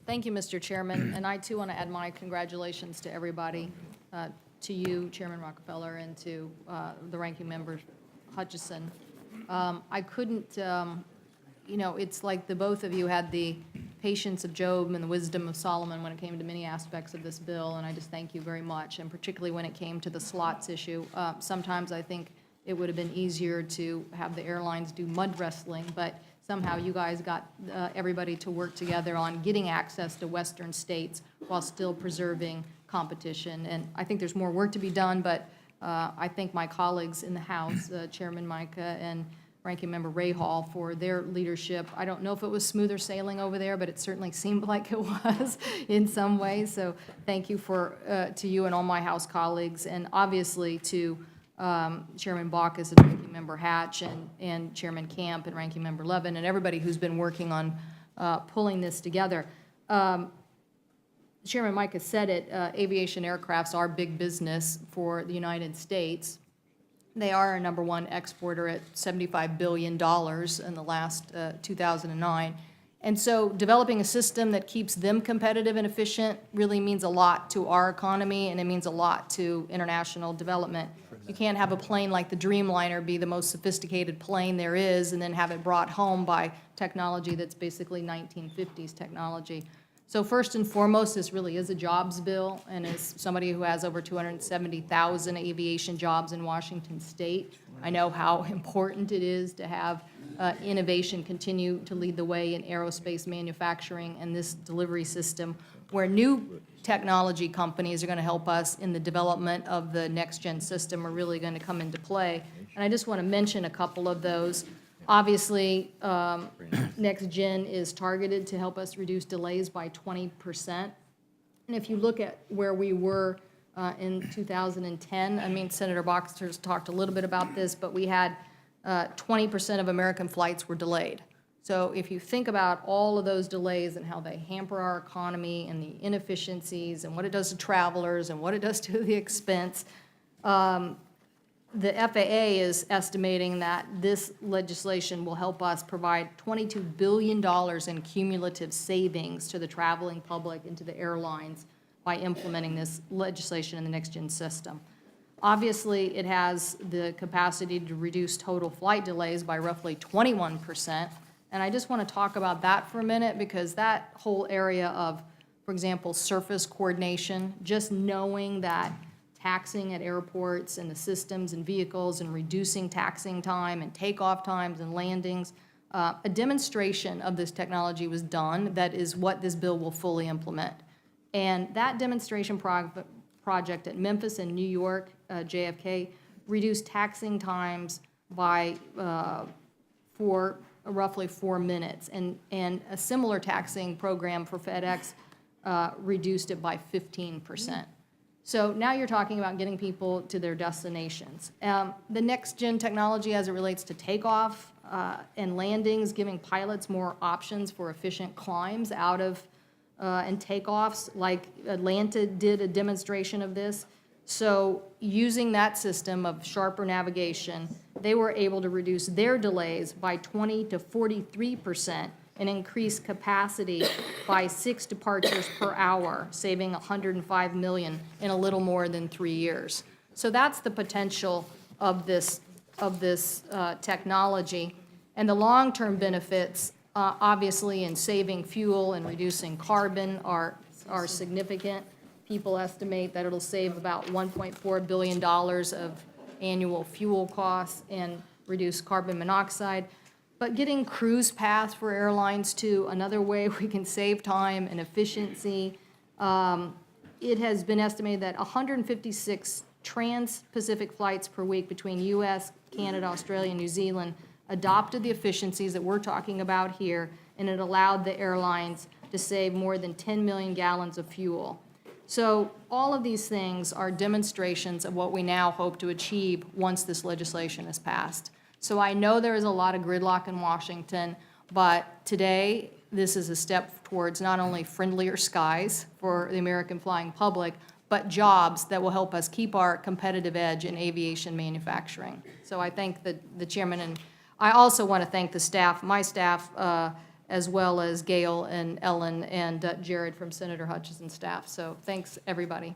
Thank you, Mr. Chairman. And I, too, want to add my congratulations to everybody, to you, Chairman Rockefeller, and to the ranking member Hutchison. I couldn't, it's like the both of you had the patience of Job and the wisdom of Solomon when it came to many aspects of this bill, and I just thank you very much, and particularly when it came to the slots issue. Sometimes I think it would have been easier to have the airlines do mud wrestling, but somehow you guys got everybody to work together on getting access to Western states while still preserving competition. And I think there's more work to be done, but I thank my colleagues in the House, Chairman Micah and Ranking Member Rahal, for their leadership. I don't know if it was smoother sailing over there, but it certainly seemed like it was in some ways. So thank you to you and all my House colleagues, and obviously to Chairman Baucus and Ranking Member Hatch and Chairman Camp and Ranking Member Levin and everybody who's been working on pulling this together. Chairman Micah said it, aviation aircrafts are big business for the United States. They are our #1 exporter at $75 billion in the last 2009. And so developing a system that keeps them competitive and efficient really means a lot to our economy, and it means a lot to international development. You can't have a plane like the Dreamliner be the most sophisticated plane there is and then have it brought home by technology that's basically 1950s technology. So first and foremost, this really is a jobs bill, and as somebody who has over 270,000 aviation jobs in Washington State, I know how important it is to have innovation continue to lead the way in aerospace manufacturing and this delivery system, where new technology companies are going to help us in the development of the next-gen system are really going to come into play. And I just want to mention a couple of those. Obviously, Next Gen is targeted to help us reduce delays by 20%. And if you look at where we were in 2010, I mean, Senator Boxer's talked a little bit about this, but we had 20% of American flights were delayed. So if you think about all of those delays and how they hamper our economy and the inefficiencies and what it does to travelers and what it does to the expense, the FAA is estimating that this legislation will help us provide $22 billion in cumulative savings to the traveling public and to the airlines by implementing this legislation in the next-gen system. Obviously, it has the capacity to reduce total flight delays by roughly 21%. And I just want to talk about that for a minute, because that whole area of, for example, surface coordination, just knowing that taxiing at airports and the systems and vehicles and reducing taxiing time and takeoff times and landings. A demonstration of this technology was done that is what this bill will fully implement. And that demonstration project at Memphis and New York, JFK, reduced taxiing times by roughly 4 minutes. And a similar taxiing program for FedEx reduced it by 15%. So now you're talking about getting people to their destinations. The next-gen technology as it relates to takeoff and landings, giving pilots more options for efficient climbs out of and takeoffs, like Atlanta did a demonstration of this. So using that system of sharper navigation, they were able to reduce their delays by 20 to 43%, and increase capacity by 6 departures per hour, saving $105 million in a little more than 3 years. So that's the potential of this technology. And the long-term benefits, obviously, in saving fuel and reducing carbon are significant. People estimate that it'll save about $1.4 billion of annual fuel costs and reduce carbon monoxide. But getting cruise paths for airlines, too, another way we can save time and efficiency. It has been estimated that 156 trans-Pacific flights per week between U.S., Canada, Australia, and New Zealand adopted the efficiencies that we're talking about here, and it allowed the airlines to save more than 10 million gallons of fuel. So all of these things are demonstrations of what we now hope to achieve once this legislation is passed. So I know there is a lot of gridlock in Washington, but today this is a step towards not only friendlier skies for the American flying public, but jobs that will help us keep our competitive edge in aviation manufacturing. So I thank the chairman, and I also want to thank the staff, my staff, as well as Gail and Ellen and Jared from Senator Hutchison's staff. So thanks, everybody.